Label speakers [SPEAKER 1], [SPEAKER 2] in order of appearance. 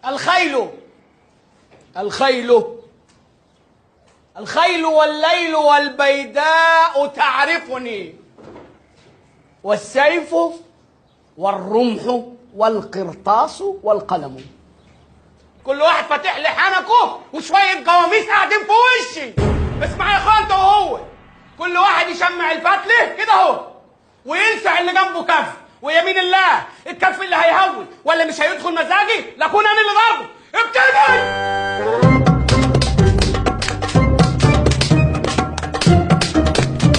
[SPEAKER 1] الخيل الخيل الخيل والليل والبيداء تعرفني، والسيف والرمح والقرطاس والقلم. كل واحد فاتح لي حنكه وشويه قواميس قاعدين في وشي. اسمع يا اخوان انت وهو، كل واحد يشمع الفتله كده اهو ويلسع اللي جنبه كف، ويمين الله الكف اللي هيهون ولا مش هيدخل مزاجي لاكون انا اللي ضربه. ابتدي.